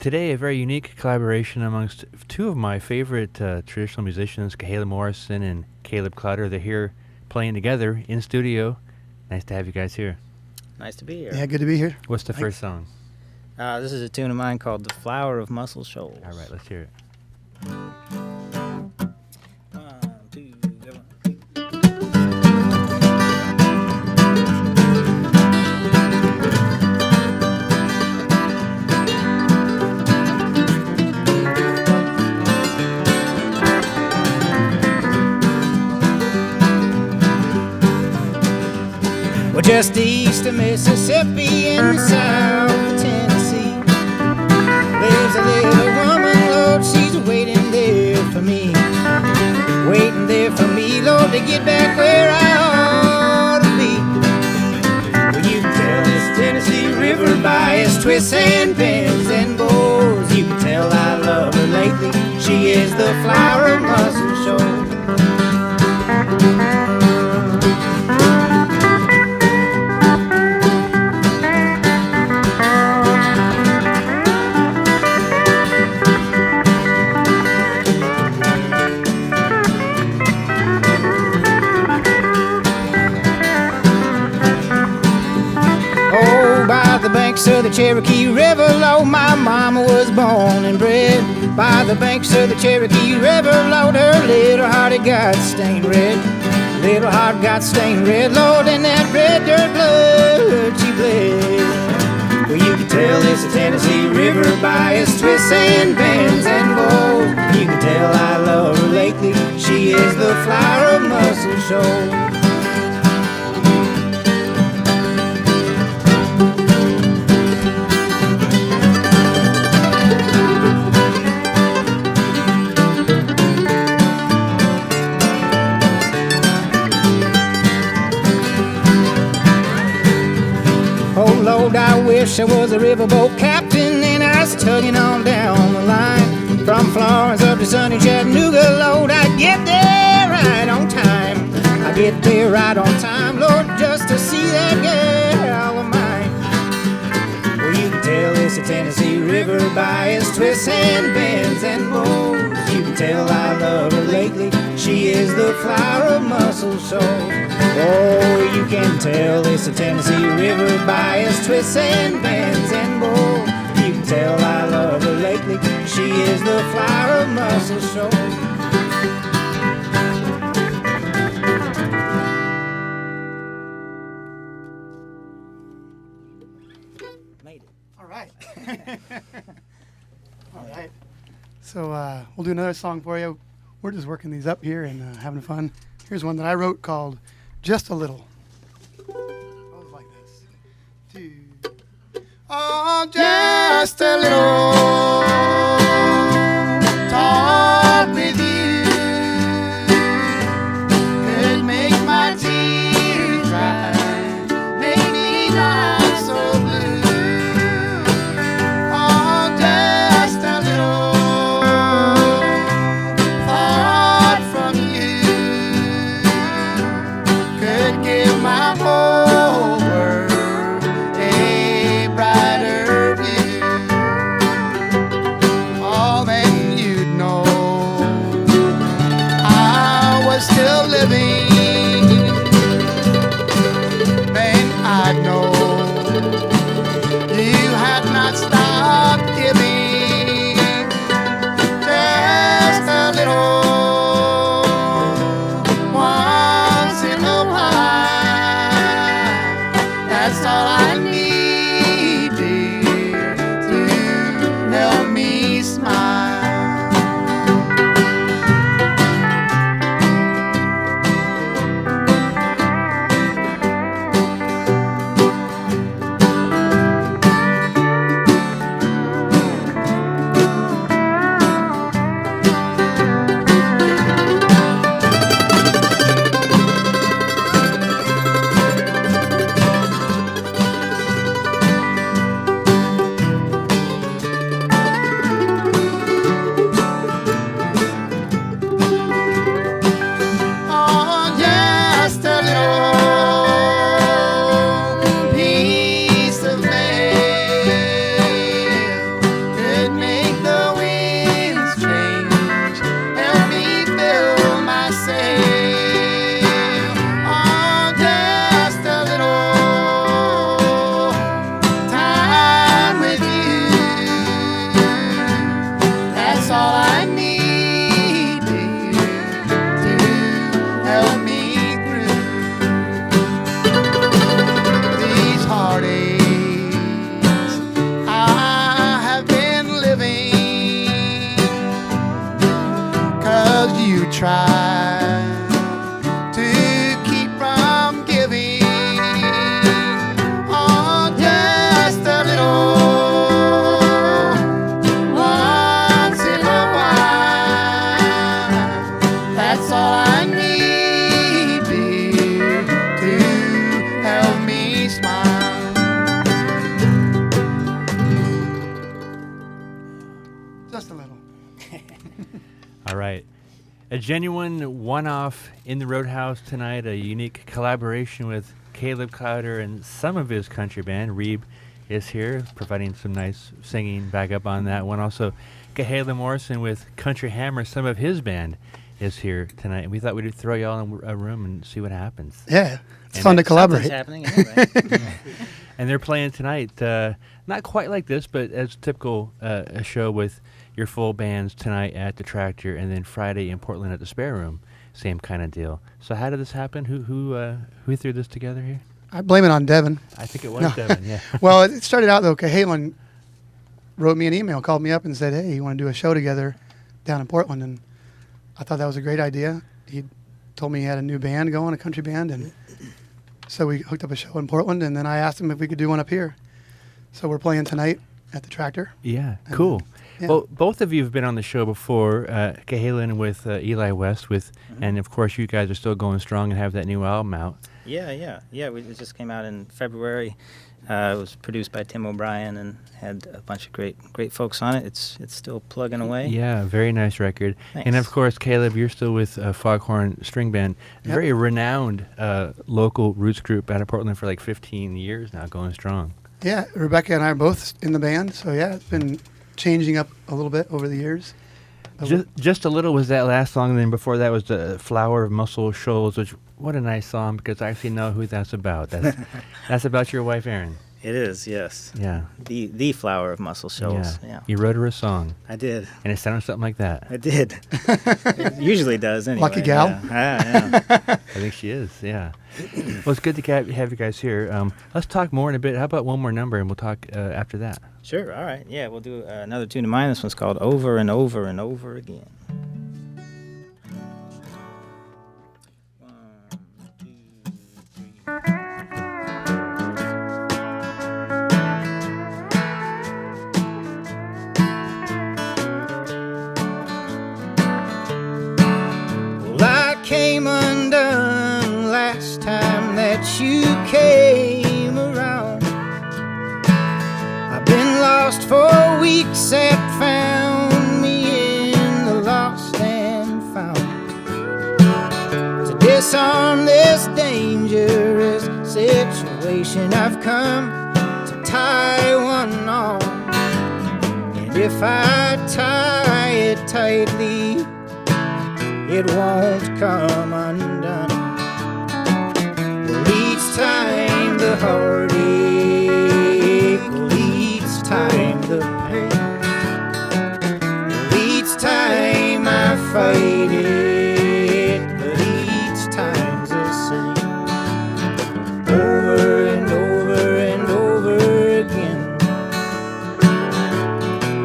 Today, a very unique collaboration amongst two of my favorite traditional musicians, Cahalen Morrison and Klauder. They're here playing together in studio. Nice to have you guys here. Nice to be here. Yeah, good to be here. What's the first song? This is a tune of mine called The Flower of Muscle Shoals. All right, let's hear it. 1, 2, go on. Well, just east of Mississippi in the south of Tennessee lives a little woman, Lord, she's waiting there for me. Waiting there for me, Lord, to get back where I ought to be. Well, you can tell this Tennessee River by its twists and bends and bows. You can tell I love her lately, she is the flower of Muscle Shoals. Banks of the Cherokee River, Lord, my mama was born and bred. By the banks of the Cherokee River, Lord, her little heart it got stained red. Little heart got stained red, Lord, and that red dirt blood she bled. Well, you can tell it's the Tennessee River by its twists and bends and bows. You can tell I love her lately, she is the flower of Muscle Shoals. I wish I was a riverboat captain and I was tugging on down the line. From Florence up to sunny Chattanooga, Lord, I'd get there right on time. I'd get there right on time, Lord, just to see that girl of mine. Well, you can tell it's the Tennessee River by its twists and bends and bows. You can tell I love her lately, she is the flower of Muscle Shoals. Oh, you can tell it's the Tennessee River by its twists and bends and bows. You can tell I love her lately, she is the flower of Muscle Shoals. Made it. All right. All right. So we'll do another song for you. We're just working these up here and having fun. Here's one that I wrote called Just a Little. Goes like this. 2. Oh, just a little talk with you could make my tears dry, make me not so blue. Oh, just a little thought from you could give my whole world a brighter view. Just a little. All right. A genuine one-off in the Roadhouse tonight, a unique collaboration with Caleb Klauder and some of his country band. Reeb is here, providing some nice singing back up on that one. Also, Cahalen Morrison with Country Hammer, some of his band, is here tonight. And we thought we'd throw y'all in a room and see what happens. Yeah, it's fun to collaborate. Something's happening anyway. And they're playing tonight, not quite like this, but as typical, a show with your full bands tonight at the Tractor, and then Friday in Portland at the Spare Room, same kind of deal. So how did this happen? Who threw this together here? I blame it on Devin. I think it was Devin, yeah. Well, it started out, though. Cahalen wrote me an email, called me up and said, hey, you want to do a show together down in Portland? And I thought that was a great idea. He told me he had a new band going, a country band, and so we hooked up a show in Portland, and then I asked him if we could do one up here. So we're playing tonight at the Tractor. Yeah, cool. Yeah. Well, both of you have been on the show before, Cahalen with Eli West, and of course you guys are still going strong and have that new album out. Yeah. It just came out in February. It was produced by Tim O'Brien and had a bunch of great folks on it. It's still plugging away. Yeah, very nice record. Thanks. And of course, Caleb, you're still with Foghorn String Band, Yep. very renowned local roots group out of Portland for like 15 years now, going strong. Yeah, Rebecca and I are both in the band, so yeah, it's been changing up a little bit over the years. But Just a Little was that last song, and then before that was the Flower of Muscle Shoals, which, what a nice song, because I actually know who that's about. That's about your wife, Erin. It is, yes. Yeah. The flower of Muscle Shoals. Yeah. You wrote her a song, I did. and it sounded something like that. I did. It usually does anyway. Lucky gal. Yeah. I think she is, yeah. Well, it's good to have you guys here. Let's talk more in a bit. How about one more number, and we'll talk after that. Sure, all right. Yeah, we'll do another tune of mine. This one's called Over and Over and Over Again. 1, 2, 3. Well, I came undone last time that you came around. I've been lost for weeks that found me in the lost and found. To disarm this dangerous situation, I've come to tie one on. And if I tie it tightly, it won't come undone. Well, each time the heartache, well, each time the pain, well, each time I fight it, but each time's the same. Over and over and over again.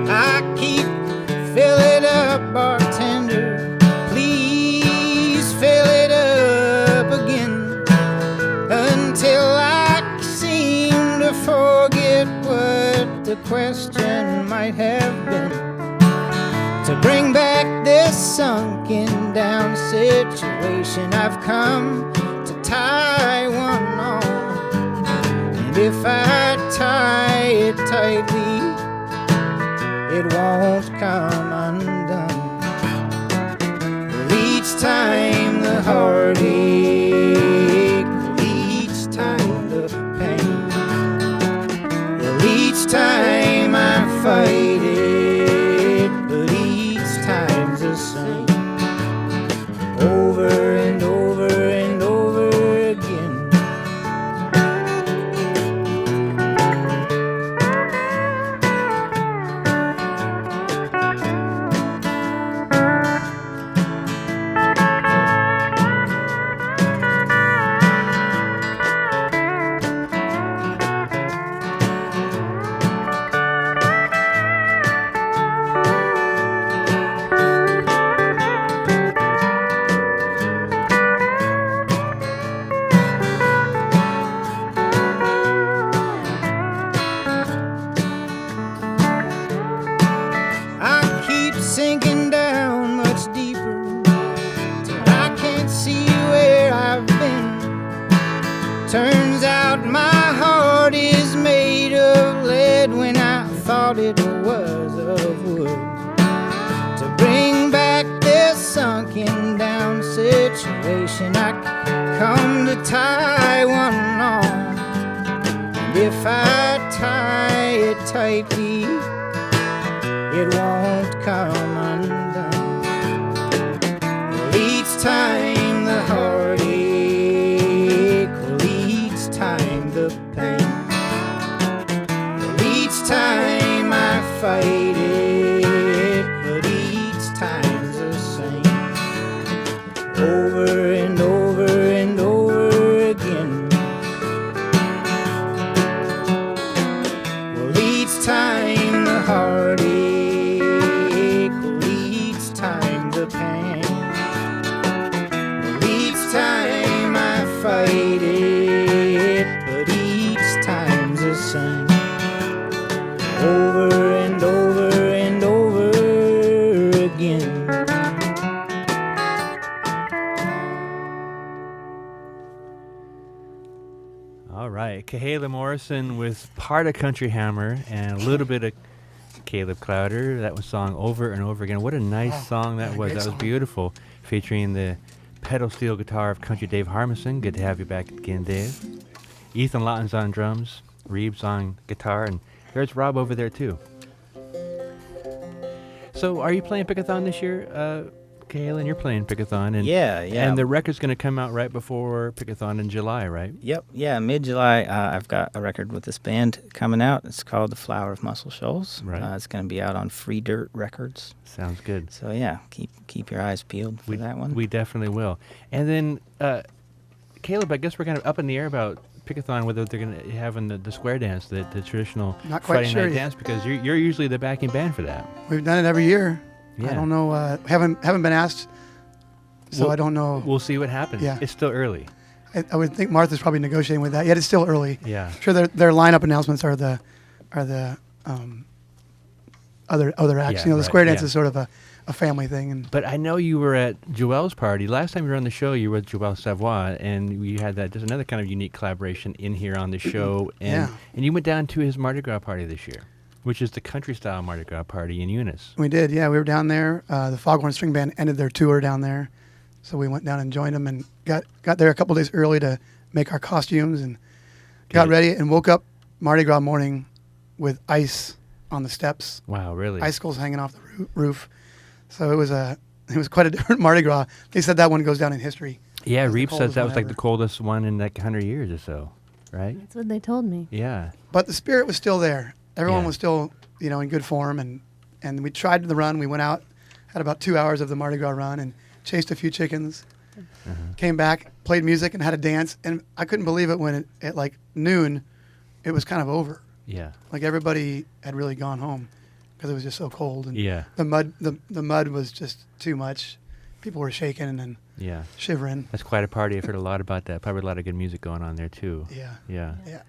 I keep filling up, bartender. Please fill it up again until I seem to forget what the question might have been. To bring back this sunken down situation, I've come to tie one on. And if I tie it tightly, it won't come undone. Each time the heartache, each time the pain, well, each time I fight it, but each time's the same. Over and over and over again. Sinking down much deeper till I can't see where I've been. Turns out my heart is made of lead when I thought it was of wood. breaking down situation. I come to tie one on, and if I tie it tightly, it won't come undone. Well, each time the heartache, well, each time the pain, well, each time I fight it, but each time's the same. Over and over and over again. Well, each time the heartache, well, each time the pain, well, each time I fight it, but each time's the same. Over and over and over again. All right, Cahalen Morrison with part of Country Hammer and a little bit of Caleb Klauder. That was sung over and over again. What a nice song that was. That was beautiful. Featuring the pedal steel guitar of Country Dave Harmison. Good to have you back again, Dave. Ethan Lawton's on drums, Reeves on guitar, and there's Rob over there too. So are you playing Pickathon this year? Cahalen, you're playing Pickathon. And Yeah. And the record's going to come out right before Pickathon in July, right? Yep. Yeah, mid-July, I've got a record with this band coming out. It's called The Flower of Muscle Shoals. Right. It's going to be out on Free Dirt Records. Sounds good. So, yeah, keep your eyes peeled for that one. We definitely will. And then, Caleb, I guess we're kind of up in the air about Pickathon, whether they're going to have the square dance, the traditional Not quite Friday sure night yet. dance, because you're usually the backing band for that. We've done it every year. Yeah. I don't know. Haven't been asked, so Well, I don't know. We'll see what happens. Yeah. It's still early. I would think Martha's probably negotiating with that. Yet it's still early. Yeah. I'm sure their lineup announcements are the other acts. Yeah, The right, square dance yeah. is sort of a family thing. And But I know you were at Joelle's party. Last time you were on the show, you were with Joelle Savoie, and we had that. There's another kind of unique collaboration in here on the show. And, Yeah. and you went down to his Mardi Gras party this year, which is the country-style Mardi Gras party in Eunice. we did. Yeah, we were down there. The Foghorn String Band ended their tour down there, so we went down and joined them and got there a couple days early to make our costumes and got Good. ready and woke up Mardi Gras morning with ice on the steps. Wow, really? Icicles hanging off the roof. So it was quite a different Mardi Gras. They said that one goes down in history. Yeah, It was the Reep says coldest that one was like ever. the coldest one in like 100 years or so, right? That's what they told me. Yeah. But the spirit was still there. Everyone Yeah. was still, in good form. And we tried the run. We went out, had about 2 hours of the Mardi Gras run and chased a few chickens. Came back, played music, and had a dance. And I couldn't believe it when at like noon, it was kind of over. Yeah. Like everybody had really gone home because it was just so cold. And Yeah. the mud was just too much. People were shaking and Yeah. shivering. That's quite a party. I've heard a lot about that. Probably a lot of good music going on there too. Yeah. Yeah. Yeah.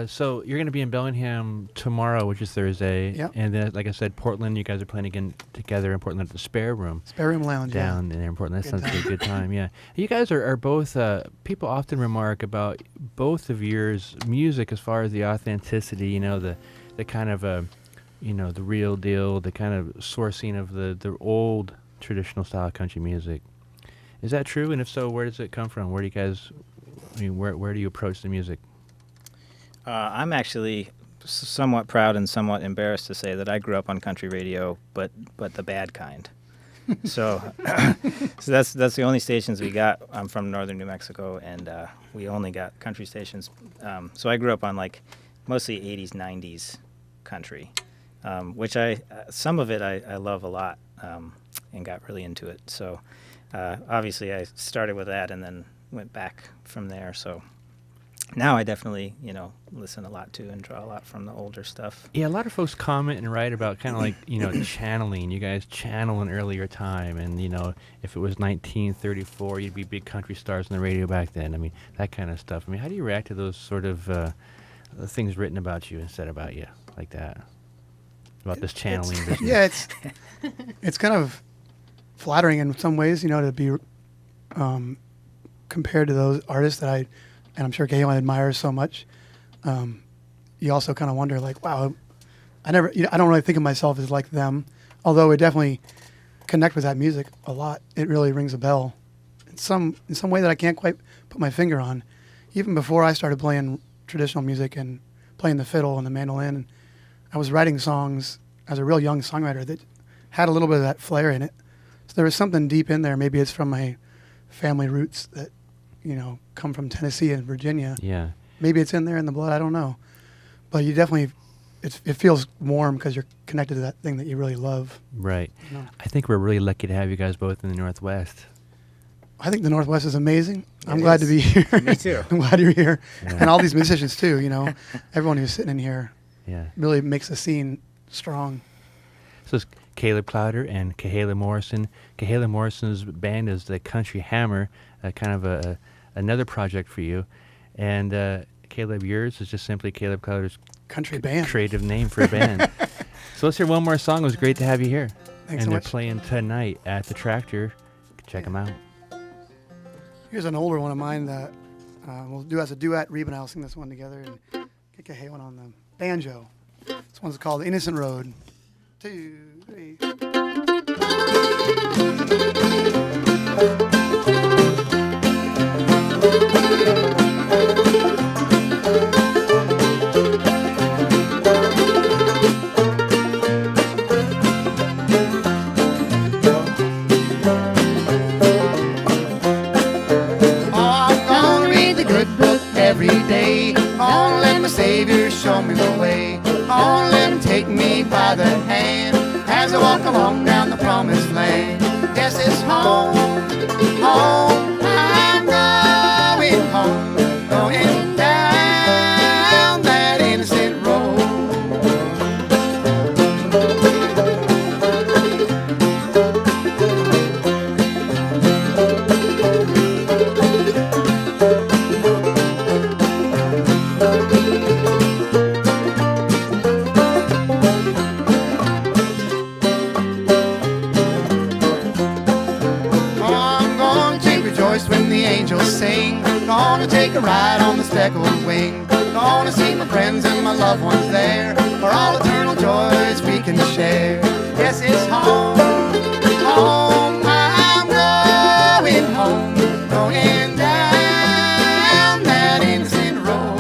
So you're going to be in Bellingham tomorrow, which is Thursday. Yep. And then, like I said, Portland, you guys are playing again together in Portland at the Spare Room. Spare Room Lounge. Down there in Portland. That Good sounds like a good time, yeah. You guys are both, people often remark about both of yours music as far as the authenticity, the kind of, the real deal, the kind of sourcing of the old traditional style country music. Is that true? And if so, where does it come from? Where do you guys, where do you approach the music? I'm actually somewhat proud and somewhat embarrassed to say that I grew up on country radio, but the bad kind. So that's the only stations we got. I'm from northern New Mexico, and we only got country stations. So I grew up on like mostly 80s, 90s country, which some of it I love a lot and got really into it. So obviously I started with that and then went back from there. So now I definitely, listen a lot to and draw a lot from the older stuff. Yeah, a lot of folks comment and write about kind of like, channeling. You guys channel an earlier time. And, if it was 1934, you'd be big country stars on the radio back then. I mean, that kind of stuff. I mean, how do you react to those sort of things written about you and said about you like that? About this channeling business? Yeah, it's kind of flattering in some ways, to be compared to those artists that and I'm sure Cahalen admires so much. You also kind of wonder, like, wow, I don't really think of myself as like them. Although it definitely, connect with that music a lot. It really rings a bell in some way that I can't quite put my finger on. Even before I started playing traditional music and playing the fiddle and the mandolin, I was writing songs as a real young songwriter that had a little bit of that flair in it. So there was something deep in there. Maybe it's from my family roots that, come from Tennessee and Virginia. Yeah. Maybe it's in there in the blood. I don't know. But you definitely, it feels warm because you're connected to that thing that you really love. Right. I think we're really lucky to have you guys both in the Northwest. I think the Northwest is amazing. I'm glad to be here. Me too. I'm glad you're here. Yeah. And all these musicians too, everyone who's sitting in here Yeah. really makes the scene strong. So it's Caleb Klauder and Cahalen Morrison. Cahalen Morrison's band is the Country Hammer, kind of another project for you. And Caleb, yours is just simply Caleb Klauder's Country band. creative name for a band. So let's hear one more song. It was great to have you here. Thanks and so they're much. playing tonight at the Tractor. Check them out. Here's an older one of mine that we'll do as a duet. Reba and I will sing this one together and get Cahalen on the banjo. This one's called Innocent Road. 2, 3. Every day, oh, let my Savior show me the way. Oh, let him take me by the hand as I walk along down the promised land. Yes, it's home, home, I'm going home, going down that innocent road. Gonna take a ride on the speckled wing. Gonna see my friends and my loved ones there, for all eternal joys we can share. Yes, it's home, home, I'm going home, going down that innocent road.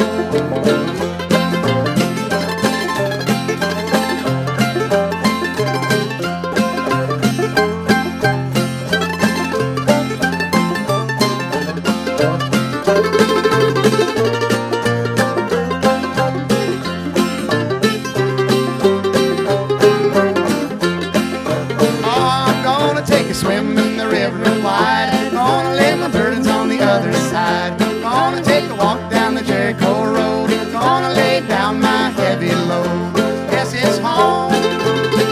Swim in the river wide, gonna lay my burdens on the other side. Gonna take a walk down the Jericho road, gonna lay down my heavy load. Yes, it's home,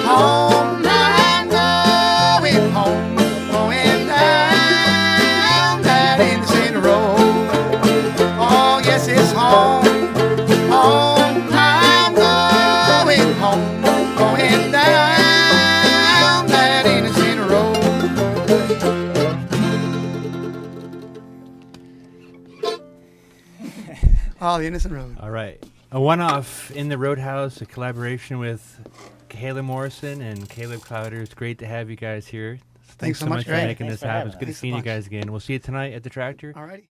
home, I'm going home, going down that innocent road. Oh, yes, it's home, home, I'm going home, going down that innocent road. Oh, the Innocent Road. All right. A one-off in the Roadhouse, a collaboration with Cahalen Morrison and Caleb Klauder. It's great to have you guys here. Thanks so much for for making Thanks this for happen. having It's good to us. see you guys again. We'll see you tonight at the Tractor. All righty.